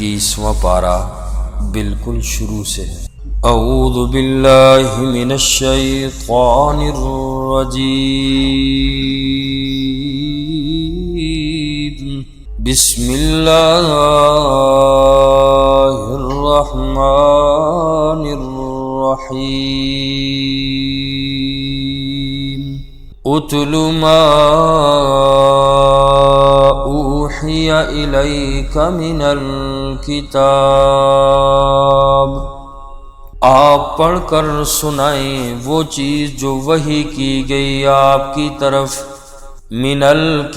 21واں پارہ بالکل شروع سے ہے۔ اعوذ باللہ من الشیطان الرجیم، بسم اللہ الرحمن الرحیم۔ اتل ما اوحی الیک من الکتاب، آپ پڑھ کر سنائیں وہ چیز جو وحی کی گئی آپ کی طرف، من الکتاب،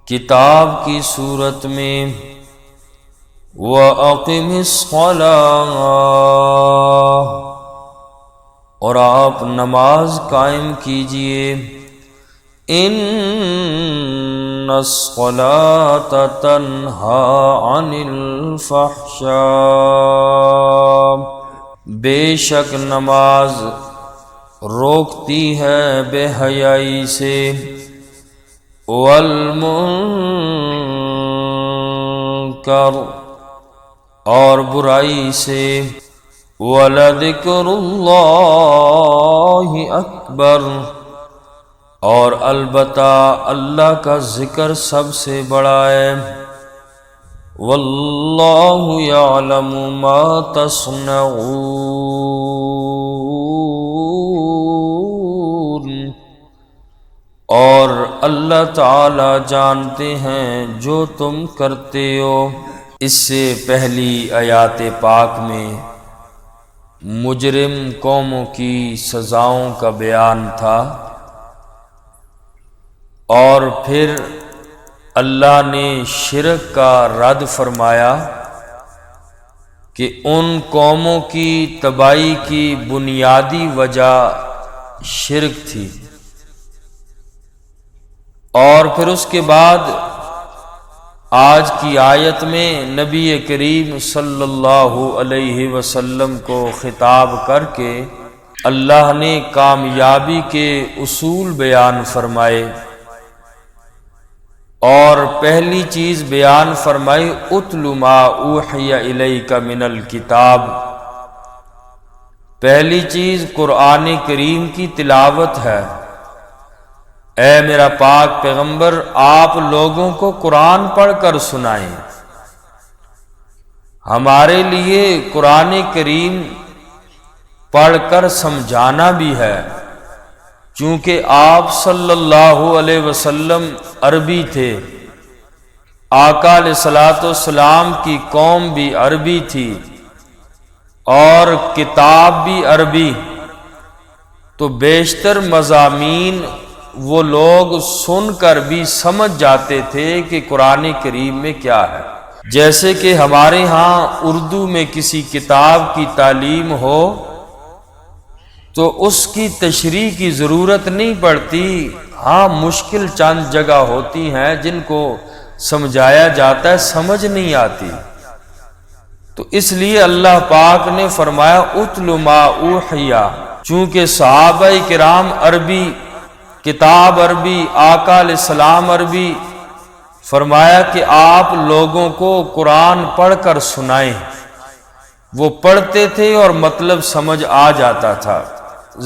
کتاب کی صورت میں، وَأَقِمِ الصَّلَاةَ، اور آپ نماز قائم کیجئے، ان الصلاة تنہی عن الفحشاء، بے شک نماز روکتی ہے بے حیائی سے، والمنکر، اور برائی سے، وَلَذِكْرُ اللَّهِ اکبر، اور البتہ اللہ کا ذکر سب سے بڑا ہے، واللہ یعلم ما تصنعون، اور اللہ تعالی جانتے ہیں جو تم کرتے ہو۔ اس سے پہلی آیات پاک میں مجرم قوموں کی سزاؤں کا بیان تھا، اور پھر اللہ نے شرک کا رد فرمایا کہ ان قوموں کی تباہی کی بنیادی وجہ شرک تھی، اور پھر اس کے بعد آج کی آیت میں نبی کریم صلی اللہ علیہ وسلم کو خطاب کر کے اللہ نے کامیابی کے اصول بیان فرمائے، اور پہلی چیز بیان فرمائی اتل ما اوحی الیک من الکتاب، پہلی چیز قرآن کریم کی تلاوت ہے۔ اے میرا پاک پیغمبر، آپ لوگوں کو قرآن پڑھ کر سنائیں۔ ہمارے لیے قرآن کریم پڑھ کر سمجھانا بھی ہے، چونکہ آپ صلی اللہ علیہ وسلم عربی تھے، آقا علیہ الصلوۃ والسلام کی قوم بھی عربی تھی، اور کتاب بھی عربی، تو بیشتر مضامین وہ لوگ سن کر بھی سمجھ جاتے تھے کہ قرآن کریم میں کیا ہے۔ جیسے کہ ہمارے ہاں اردو میں کسی کتاب کی تعلیم ہو تو اس کی تشریح کی ضرورت نہیں پڑتی، ہاں مشکل چند جگہ ہوتی ہیں جن کو سمجھایا جاتا ہے، سمجھ نہیں آتی، تو اس لیے اللہ پاک نے فرمایا اتل ما اوحی، چونکہ صحابہ کرام عربی، کتاب عربی، آقا علیہ السلام عربی، فرمایا کہ آپ لوگوں کو قرآن پڑھ کر سنائیں۔ وہ پڑھتے تھے اور مطلب سمجھ آ جاتا تھا،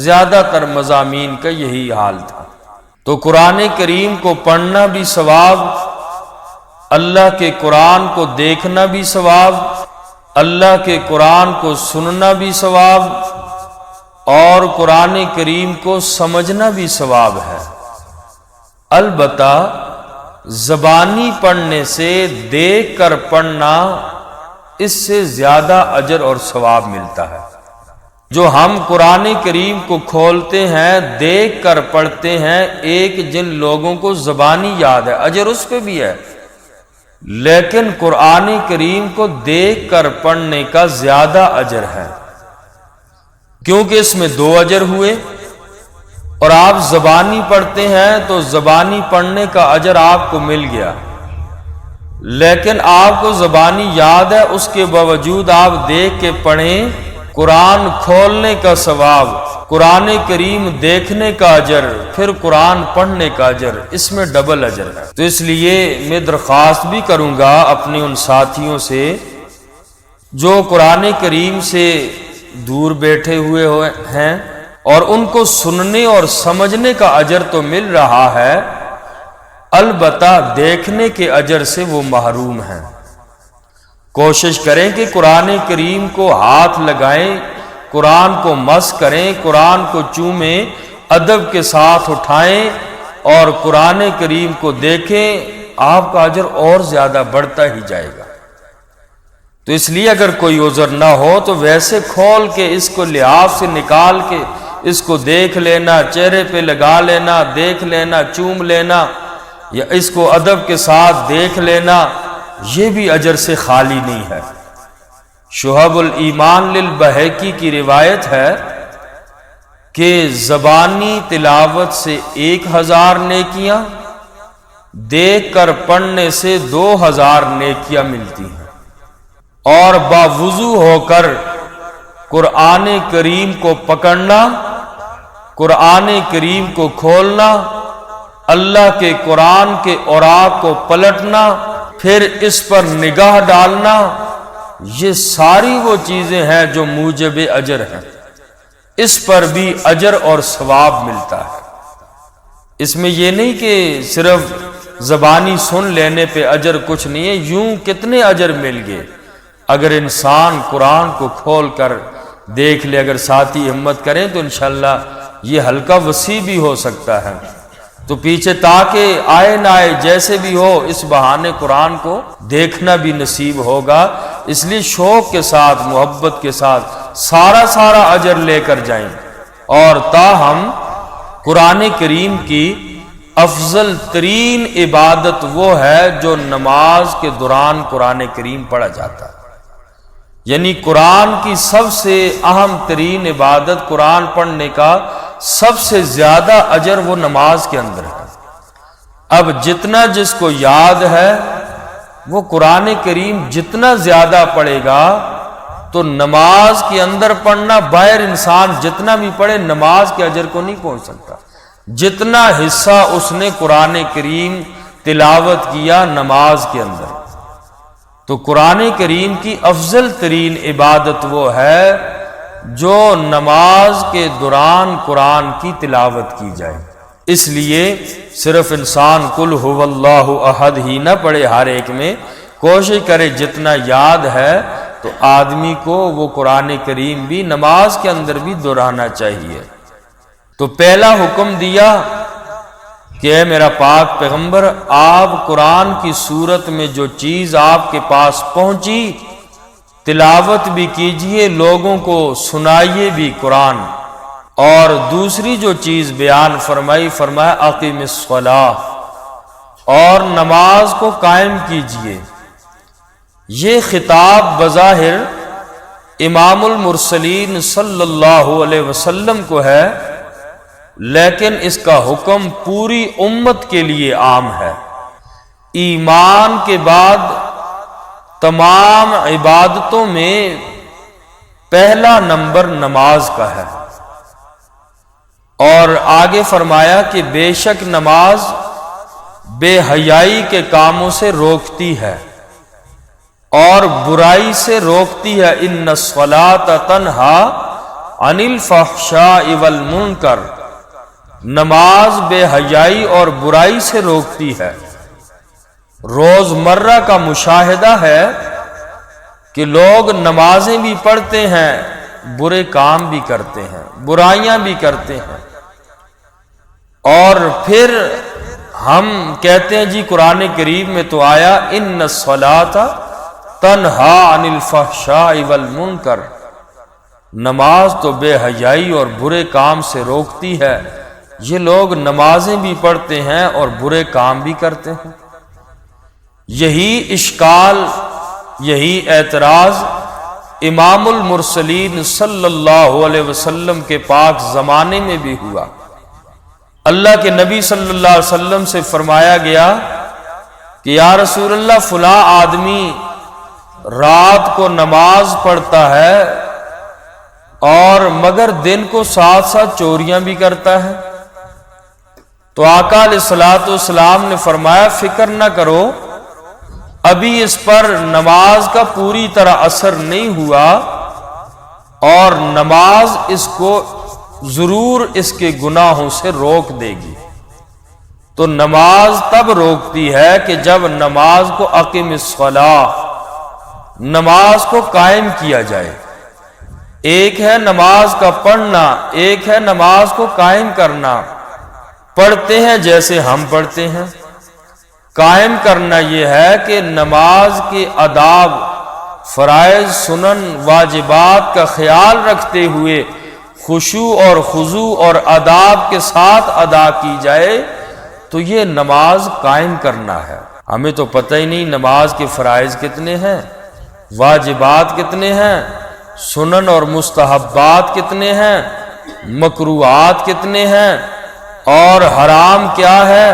زیادہ تر مضامین کا یہی حال تھا۔ تو قرآن کریم کو پڑھنا بھی ثواب، اللہ کے قرآن کو دیکھنا بھی ثواب، اللہ کے قرآن کو سننا بھی ثواب، اور قرآن کریم کو سمجھنا بھی ثواب ہے۔ البتہ زبانی پڑھنے سے دیکھ کر پڑھنا، اس سے زیادہ اجر اور ثواب ملتا ہے۔ جو ہم قرآن کریم کو کھولتے ہیں، دیکھ کر پڑھتے ہیں، ایک جن لوگوں کو زبانی یاد ہے اجر اس پہ بھی ہے، لیکن قرآن کریم کو دیکھ کر پڑھنے کا زیادہ اجر ہے، کیونکہ اس میں دو اجر ہوئے۔ اور آپ زبانی پڑھتے ہیں تو زبانی پڑھنے کا اجر آپ کو مل گیا، لیکن آپ کو زبانی یاد ہے، اس کے باوجود آپ دیکھ کے پڑھیں، قرآن کھولنے کا ثواب قرآن کریم دیکھنے کا اجر، پھر قرآن پڑھنے کا اجر، اس میں ڈبل اجر ہے۔ تو اس لیے میں درخواست بھی کروں گا اپنے ان ساتھیوں سے جو قرآن کریم سے دور بیٹھے ہوئے ہیں اور ان کو سننے اور سمجھنے کا اجر تو مل رہا ہے، البتہ دیکھنے کے اجر سے وہ محروم ہیں۔ کوشش کریں کہ قرآن کریم کو ہاتھ لگائیں، قرآن کو مس کریں، قرآن کو چومیں، ادب کے ساتھ اٹھائیں اور قرآن کریم کو دیکھیں، آپ کا اجر اور زیادہ بڑھتا ہی جائے گا۔ تو اس لیے اگر کوئی عذر نہ ہو تو ویسے کھول کے اس کو لحاف سے نکال کے اس کو دیکھ لینا، چہرے پہ لگا لینا، دیکھ لینا، چوم لینا، یا اس کو ادب کے ساتھ دیکھ لینا، یہ بھی اجر سے خالی نہیں ہے۔ شہب الایمان للبہقی کی روایت ہے کہ زبانی تلاوت سے 1000 نیکیاں، دیکھ کر پڑھنے سے 2000 نیکیاں ملتی ہیں، اور باوضو ہو کر قرآن کریم کو پکڑنا، قرآن کریم کو کھولنا، اللہ کے قرآن کے اوراق کو پلٹنا، پھر اس پر نگاہ ڈالنا، یہ ساری وہ چیزیں ہیں جو موجب اجر ہیں۔ اس پر بھی اجر اور ثواب ملتا ہے۔ اس میں یہ نہیں کہ صرف زبانی سن لینے پہ اجر کچھ نہیں ہے، یوں کتنے اجر مل گئے اگر انسان قرآن کو کھول کر دیکھ لے۔ اگر ساتھی ہمت کریں تو انشاءاللہ یہ حلقہ وسیع بھی ہو سکتا ہے۔ تو پیچھے تاکہ آئے نہ آئے جیسے بھی ہو، اس بہانے قرآن کو دیکھنا بھی نصیب ہوگا۔ اس لیے شوق کے ساتھ، محبت کے ساتھ سارا اجر لے کر جائیں۔ اور تاہم قرآن کریم کی افضل ترین عبادت وہ ہے جو نماز کے دوران قرآن کریم پڑھا جاتا ہے، یعنی قرآن کی سب سے اہم ترین عبادت، قرآن پڑھنے کا سب سے زیادہ اجر وہ نماز کے اندر ہے۔ اب جتنا جس کو یاد ہے وہ قرآن کریم جتنا زیادہ پڑھے گا تو نماز کے اندر پڑھنا، باہر انسان جتنا بھی پڑھے نماز کے اجر کو نہیں پہنچ سکتا۔ جتنا حصہ اس نے قرآن کریم تلاوت کیا نماز کے اندر، تو قرآن کریم کی افضل ترین عبادت وہ ہے جو نماز کے دوران قرآن کی تلاوت کی جائے۔ اس لیے صرف انسان قل هو اللہ احد ہی نہ پڑھے، ہر ایک میں کوشش کرے جتنا یاد ہے تو آدمی کو وہ قرآن کریم بھی نماز کے اندر بھی دہرانا چاہیے۔ تو پہلا حکم دیا کہ اے میرا پاک پیغمبر، آپ قرآن کی صورت میں جو چیز آپ کے پاس پہنچی تلاوت بھی کیجئے، لوگوں کو سنائیے بھی قرآن۔ اور دوسری جو چیز بیان فرمایا اقیم الصلاۃ، اور نماز کو قائم کیجئے۔ یہ خطاب بظاہر امام المرسلین صلی اللہ علیہ وسلم کو ہے، لیکن اس کا حکم پوری امت کے لیے عام ہے۔ ایمان کے بعد تمام عبادتوں میں پہلا نمبر نماز کا ہے، اور آگے فرمایا کہ بے شک نماز بے حیائی کے کاموں سے روکتی ہے اور برائی سے روکتی ہے۔ ان الصلاۃ تنہا عن الفحشاء والمنکر، نماز بے حیائی اور برائی سے روکتی ہے۔ روزمرہ کا مشاہدہ ہے کہ لوگ نمازیں بھی پڑھتے ہیں، برے کام بھی کرتے ہیں، برائیاں بھی کرتے ہیں، اور پھر ہم کہتے ہیں جی قرآن کریم میں تو آیا ان الصلاۃ تنہا عن الفحشاء والمنکر، نماز تو بے حیائی اور برے کام سے روکتی ہے۔ یہ لوگ نمازیں بھی پڑھتے ہیں اور برے کام بھی کرتے ہیں۔ یہی اشکال، یہی اعتراض امام المرسلین صلی اللہ علیہ وسلم کے پاک زمانے میں بھی ہوا۔ اللہ کے نبی صلی اللہ علیہ وسلم سے فرمایا گیا کہ یا رسول اللہ، فلاں آدمی رات کو نماز پڑھتا ہے اور مگر دن کو ساتھ ساتھ چوریاں بھی کرتا ہے۔ تو آقا علیہ الصلوۃ والسلام نے فرمایا فکر نہ کرو، ابھی اس پر نماز کا پوری طرح اثر نہیں ہوا، اور نماز اس کو ضرور اس کے گناہوں سے روک دے گی۔ تو نماز تب روکتی ہے کہ جب نماز کو اقیم الصلاۃ، نماز کو قائم کیا جائے۔ ایک ہے نماز کا پڑھنا، ایک ہے نماز کو قائم کرنا۔ پڑھتے ہیں جیسے ہم پڑھتے ہیں، قائم کرنا یہ ہے کہ نماز کے آداب، فرائض، سنن، واجبات کا خیال رکھتے ہوئے خشوع اور خضوع اور آداب کے ساتھ ادا کی جائے، تو یہ نماز قائم کرنا ہے۔ ہمیں تو پتہ ہی نہیں نماز کے فرائض کتنے ہیں، واجبات کتنے ہیں، سنن اور مستحبات کتنے ہیں، مکروہات کتنے ہیں، اور حرام کیا ہے۔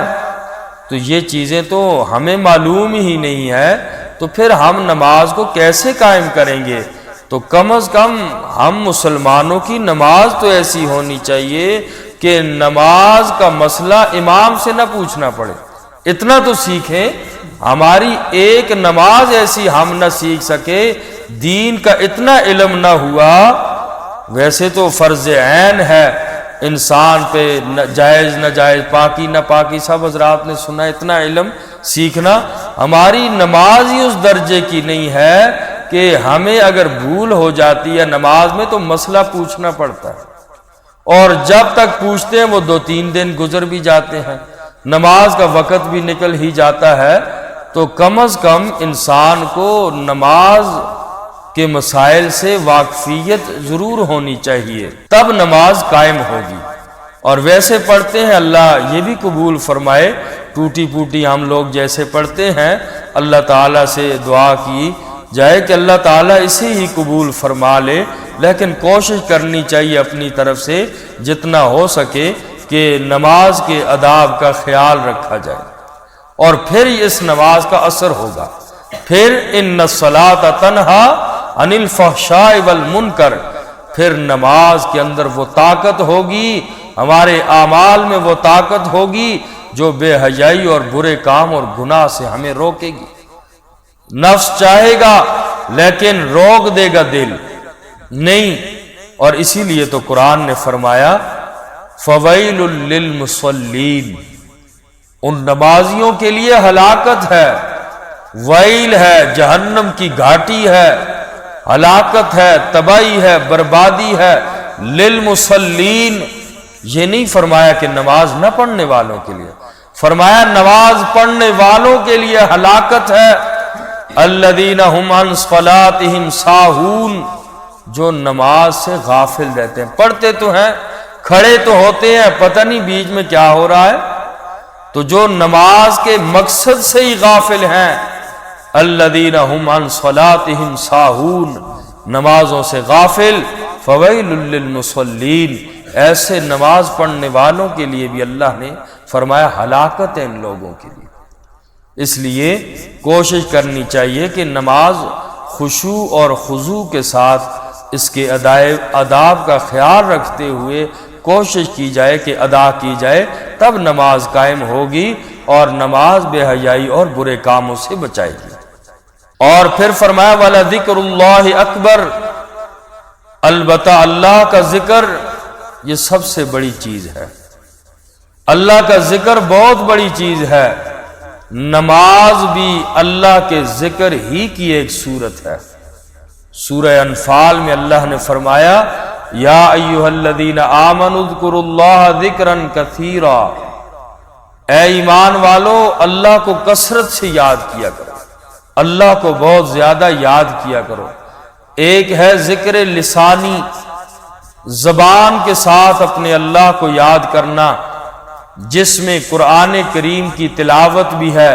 تو یہ چیزیں تو ہمیں معلوم ہی نہیں ہے، تو پھر ہم نماز کو کیسے قائم کریں گے؟ تو کم از کم ہم مسلمانوں کی نماز تو ایسی ہونی چاہیے کہ نماز کا مسئلہ امام سے نہ پوچھنا پڑے، اتنا تو سیکھیں۔ ہماری ایک نماز ایسی ہم نہ سیکھ سکے، دین کا اتنا علم نہ ہوا۔ ویسے تو فرض عین ہے انسان پہ، جائز ناجائز، پاکی نہ پاکی، سب حضرات نے سنا، اتنا علم سیکھنا۔ ہماری نماز ہی اس درجے کی نہیں ہے کہ ہمیں اگر بھول ہو جاتی ہے نماز میں تو مسئلہ پوچھنا پڑتا ہے، اور جب تک پوچھتے ہیں وہ 2-3 دن گزر بھی جاتے ہیں، نماز کا وقت بھی نکل ہی جاتا ہے۔ تو کم از کم انسان کو نماز کے مسائل سے واقفیت ضرور ہونی چاہیے، تب نماز قائم ہوگی۔ اور ویسے پڑھتے ہیں، اللہ یہ بھی قبول فرمائے، ٹوٹی پوٹی ہم لوگ جیسے پڑھتے ہیں، اللہ تعالیٰ سے دعا کی جائے کہ اللہ تعالیٰ اسے ہی قبول فرما لے، لیکن کوشش کرنی چاہیے اپنی طرف سے جتنا ہو سکے کہ نماز کے آداب کا خیال رکھا جائے، اور پھر اس نماز کا اثر ہوگا۔ پھر ان الصلاۃ تنہا عن الفحشاء والمنکر، پھر نماز کے اندر وہ طاقت ہوگی، ہمارے اعمال میں وہ طاقت ہوگی جو بے حیائی اور برے کام اور گناہ سے ہمیں روکے گی۔ نفس چاہے گا لیکن روک دے گا دل نہیں، اور اسی لیے تو قرآن نے فرمایا فویل للمصلین، ان نمازیوں کے لیے ہلاکت ہے، ویل ہے، جہنم کی گھاٹی ہے، ہلاکت ہے، تباہی ہے، بربادی ہے۔ للمصلین یہ نہیں فرمایا کہ نماز نہ پڑھنے والوں کے لیے، فرمایا نماز پڑھنے والوں کے لیے ہلاکت ہے۔ الذین هم عن صلاتهم ساہون، جو نماز سے غافل رہتے ہیں، پڑھتے تو ہیں، کھڑے تو ہوتے ہیں، پتہ نہیں بیچ میں کیا ہو رہا ہے، تو جو نماز کے مقصد سے ہی غافل ہیں، الذین هم عن صلاتهم ساہون، نمازوں سے غافل، فویل للمصلین، ایسے نماز پڑھنے والوں کے لیے بھی اللہ نے فرمایا ہلاکت ہے ان لوگوں کے لیے۔ اس لیے کوشش کرنی چاہیے کہ نماز خشوع اور خضوع کے ساتھ اس کے آداب کا خیال رکھتے ہوئے کوشش کی جائے کہ ادا کی جائے، تب نماز قائم ہوگی اور نماز بے حیائی اور برے کاموں سے بچائے گی۔ اور پھر فرمایا وَلَذِكْرُ اللَّهِ اکبر، البتہ اللہ کا ذکر یہ سب سے بڑی چیز ہے، اللہ کا ذکر بہت بڑی چیز ہے۔ نماز بھی اللہ کے ذکر ہی کی ایک صورت ہے۔ سورہ انفال میں اللہ نے فرمایا یا ایھا الذین آمنوا اذکروا اللہ ذکرا کثیرا، اے ایمان والو اللہ کو کثرت سے یاد کیا کرو، اللہ کو بہت زیادہ یاد کیا کرو۔ ایک ہے ذکر لسانی، زبان کے ساتھ اپنے اللہ کو یاد کرنا، جس میں قرآن کریم کی تلاوت بھی ہے،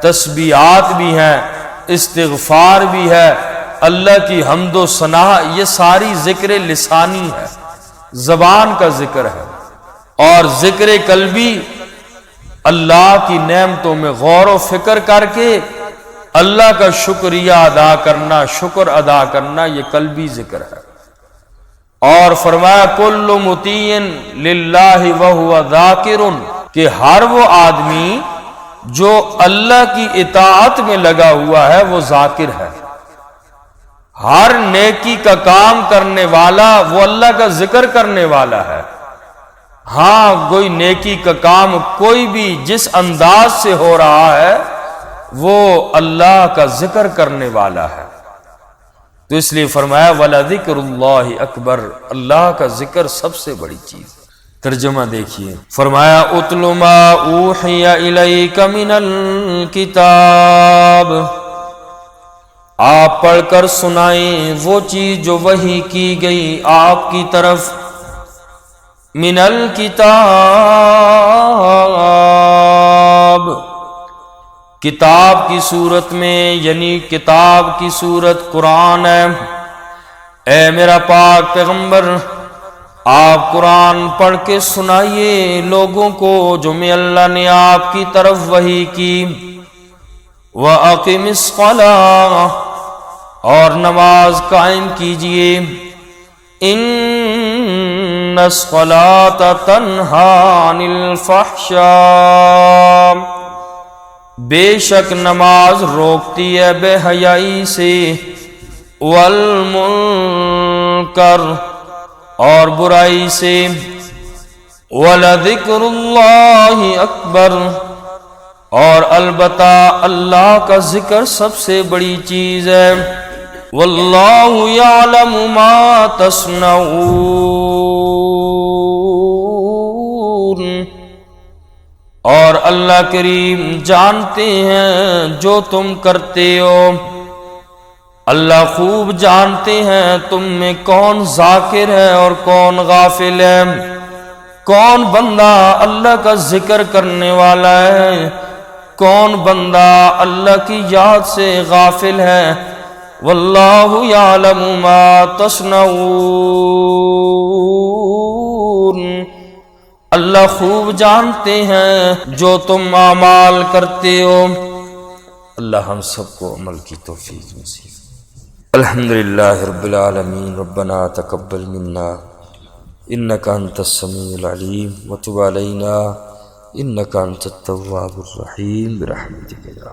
تسبیحات بھی ہیں، استغفار بھی ہے، اللہ کی حمد و ثنا، یہ ساری ذکر لسانی ہے، زبان کا ذکر ہے۔ اور ذکر قلبی، اللہ کی نعمتوں میں غور و فکر کر کے اللہ کا شکریہ ادا کرنا، شکر ادا کرنا، یہ قلبی ذکر ہے۔ اور فرمایا کل مطیع للہ وہو ذاکر، کہ ہر وہ آدمی جو اللہ کی اطاعت میں لگا ہوا ہے وہ ذاکر ہے، ہر نیکی کا کام کرنے والا وہ اللہ کا ذکر کرنے والا ہے۔ ہاں کوئی نیکی کا کام کوئی بھی جس انداز سے ہو رہا ہے وہ اللہ کا ذکر کرنے والا ہے، تو اس لیے فرمایا وَلَذِكْرُ اللَّهِ اکبر، اللہ کا ذکر سب سے بڑی چیز۔ ترجمہ دیکھیے، فرمایا اُتْلُ مَا أُوحِيَ إِلَيْكَ مِنَ الْكِتَابِ، آپ پڑھ کر سنائیں وہ چیز جو وحی کی گئی آپ کی طرف، من الکتاب، کتاب کی صورت میں، یعنی کتاب کی صورت قرآن ہے۔ اے میرا پاک پیغمبر، آپ قرآن پڑھ کے سنائیے لوگوں کو جو میں اللہ نے آپ کی طرف وحی کی۔ وَأَقِمِ الصَّلَاةَ، اور نماز قائم کیجئے۔ إِنَّ الصَّلَاةَ تَنْهَىٰ عَنِ الْفَحْشَاءِ، بے شک نماز روکتی ہے بے حیائی سے، والمنکر، اور برائی سے، وَلَذِكْرُ اللَّهِ أَكْبَرُ، اور البتہ اللہ کا ذکر سب سے بڑی چیز ہے۔ وَاللَّهُ يَعْلَمُ مَا تَصْنَعُونَ، اور اللہ کریم جانتے ہیں جو تم کرتے ہو۔ اللہ خوب جانتے ہیں تم میں کون ذاکر ہے اور کون غافل ہے، کون بندہ اللہ کا ذکر کرنے والا ہے، کون بندہ اللہ کی یاد سے غافل ہے۔ واللہ یعلم ما تصنعون، اللہ خوب جانتے ہیں جو تم اعمال کرتے ہو۔ اللہ ہم سب کو عمل کی توفیق نصیب۔ الحمدللہ رب العالمین، ربنا تقبل منا انک انت السمیع العلیم وتب علینا انک انت التواب الرحیم برحمتک یا